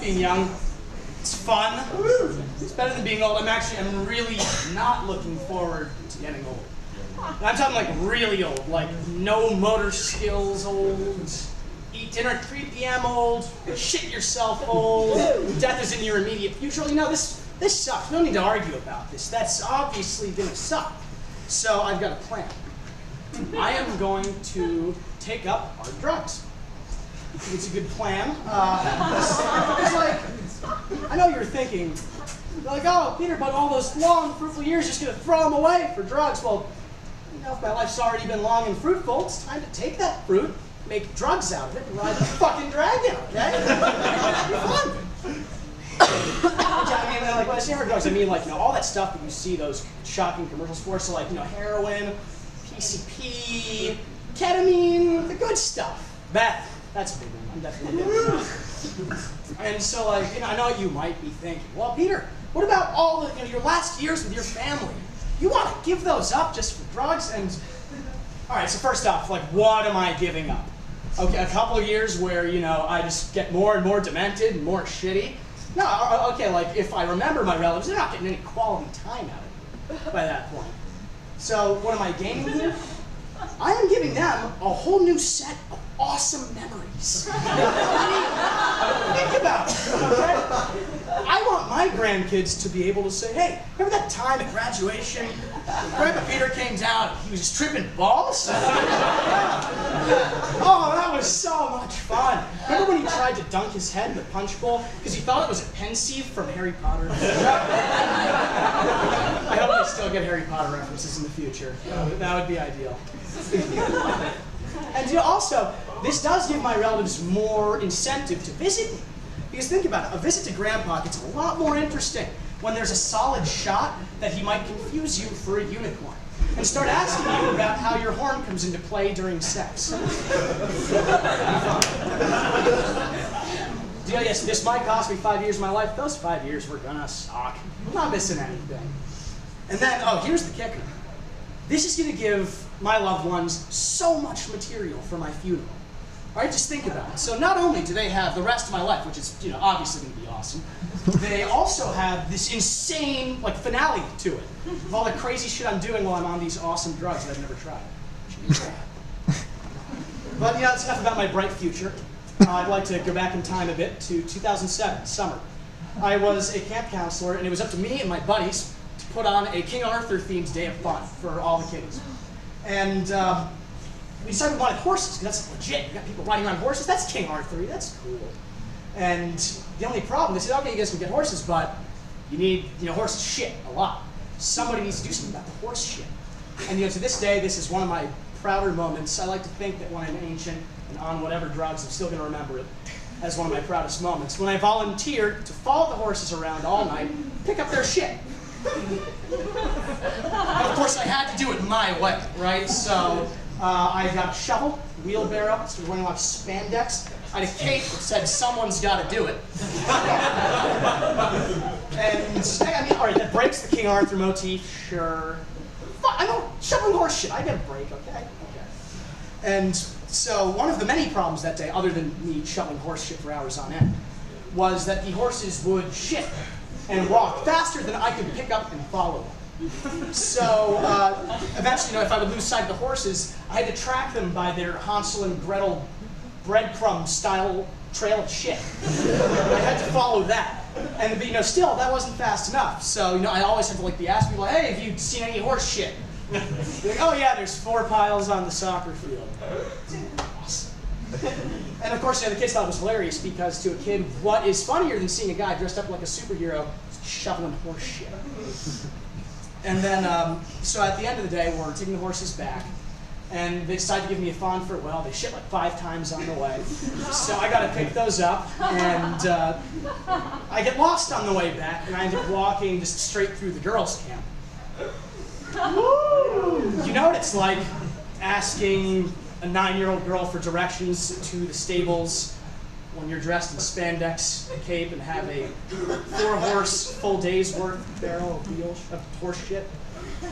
being young. It's fun. It's better than being old. I'm really not looking forward to getting old. And I'm talking like really old, like no motor skills old, eat dinner at 3 p.m. old, shit yourself old, death is in your immediate future. You know, this sucks. We don't need to argue about this. That's obviously gonna suck. So I've got a plan. I am going to take up hard drugs. I think it's a good plan. It's like, I know you're thinking, like, oh, Peter, but all those long, fruitful years, just gonna throw them away for drugs. Well, you know, if my life's already been long and fruitful, it's time to take that fruit, make drugs out of it, and ride the fucking dragon, okay? It'll be fun. I mean, like, when I say hard drugs, I mean, like, you know, all that stuff that you see those shocking commercials for, so like, you know, heroin, PCP, ketamine, the good stuff. That's a big one. I'm definitely doing that. And so, like, you know, I know you might be thinking, well, Peter, what about all the, you know, your last years with your family? You want to give those up just for drugs? And all right, so first off, like, what am I giving up? Okay, a couple of years where, you know, I just get more and more demented and more shitty. No, okay, like, if I remember my relatives, they're not getting any quality time out of me by that point. So what am I gaining here? I am giving them a whole new set of awesome memories. I mean, think about it, okay? I want my grandkids to be able to say, hey, remember that time at graduation when Grandpa Peter came down and he was tripping balls? Oh, that was so much fun. Remember when he tried to dunk his head in the punch bowl because he thought it was a pensieve from Harry Potter? I hope they still get Harry Potter references in the future. That would be ideal. And you know, also, this does give my relatives more incentive to visit me. Because think about it, a visit to Grandpa gets a lot more interesting when there's a solid shot that he might confuse you for a unicorn and start asking you about how your horn comes into play during sex. Yes, this might cost me 5 years of my life. Those 5 years were gonna suck. I'm not missing anything. And then, oh, here's the kicker. This is gonna give my loved ones so much material for my funeral. All right, just think about it. So not only do they have the rest of my life, which is, you know, obviously gonna be awesome, they also have this insane, like, finale to it, of all the crazy shit I'm doing while I'm on these awesome drugs that I've never tried. But, you know, that's enough about my bright future. I'd like to go back in time a bit to 2007, summer. I was a camp counselor, and it was up to me and my buddies to put on a King Arthur-themed day of fun for all the kids. And we decided we wanted horses, because that's legit. You got people riding around horses. That's King Arthur. That's cool. And the only problem, they said, okay, you guys can get horses, but you need, you know, horses shit a lot. Somebody needs to do something about the horse shit. And, you know, to this day, this is one of my prouder moments. I like to think that when I'm ancient and on whatever drugs, I'm still going to remember it as one of my proudest moments. When I volunteered to follow the horses around all night, pick up their shit. And of course, I had to do it my way, right? So I got a shovel, wheelbarrow, started wearing a lot of spandex. I had a cape that said, someone's got to do it. And, I mean, all right, that breaks the King Arthur motif, sure. I'm not shoveling horse shit. I get a break, okay? And so one of the many problems that day, other than me shoveling horse shit for hours on end, was that the horses would shit and walk faster than I could pick up and follow them. So eventually, you know, if I would lose sight of the horses, I had to track them by their Hansel and Gretel breadcrumb-style trail of shit. I had to follow that. And, you know, still, that wasn't fast enough. So, you know, I always had to, like, be asking people, hey, have you seen any horse shit? They're like, oh, yeah, there's 4 piles on the soccer field. Awesome. And, of course, you know, the kids thought it was hilarious because, to a kid, what is funnier than seeing a guy dressed up like a superhero shoveling horse shit? And then, so at the end of the day, we're taking the horses back. And they decided to give me a fawn for, well, they shit like 5 times on the way. So I got to pick those up, and I get lost on the way back, and I end up walking just straight through the girls' camp. You know what it's like asking a 9-year-old girl for directions to the stables when you're dressed in spandex, a cape, and have a 4-horse full day's worth barrel of wheels of horse shit?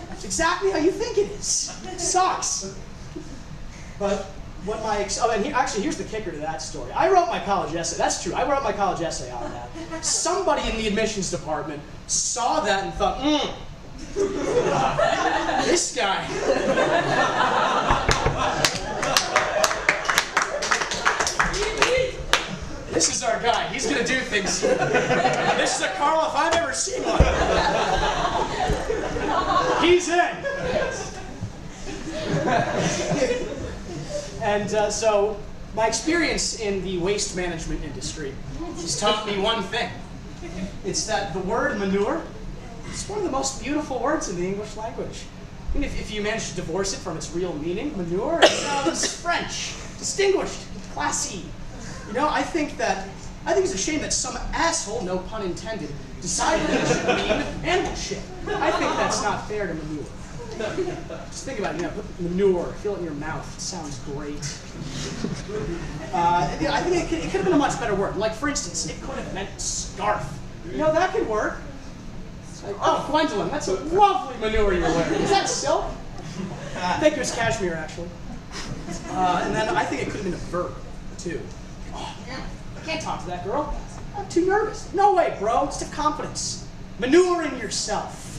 That's exactly how you think it is. It sucks. But what my actually here's the kicker to that story. I wrote my college essay. That's true. I wrote my college essay on that. Somebody in the admissions department saw that and thought, this guy. This is our guy. He's gonna do things. This is a Carl if I've ever seen one. He's in. And so my experience in the waste management industry has taught me one thing. It's that the word manure is one of the most beautiful words in the English language. I mean, if you manage to divorce it from its real meaning, manure, it sounds French, distinguished, classy. You know, I think it's a shame that some asshole, no pun intended, decided that it should mean animal shit. I think that's not fair to manure. Just think about it, put manure, feel it in your mouth. It sounds great. I think it could have been a much better word. Like, for instance, it could have meant scarf. You know, that could work. Like, oh, Gwendolyn, that's a lovely manure you're wearing. Is that silk? I think it was cashmere, actually. And then I think it could have been a verb, too. Oh, man, I can't talk to that girl. I'm too nervous. No way, bro. Just have confidence. Manuring yourself.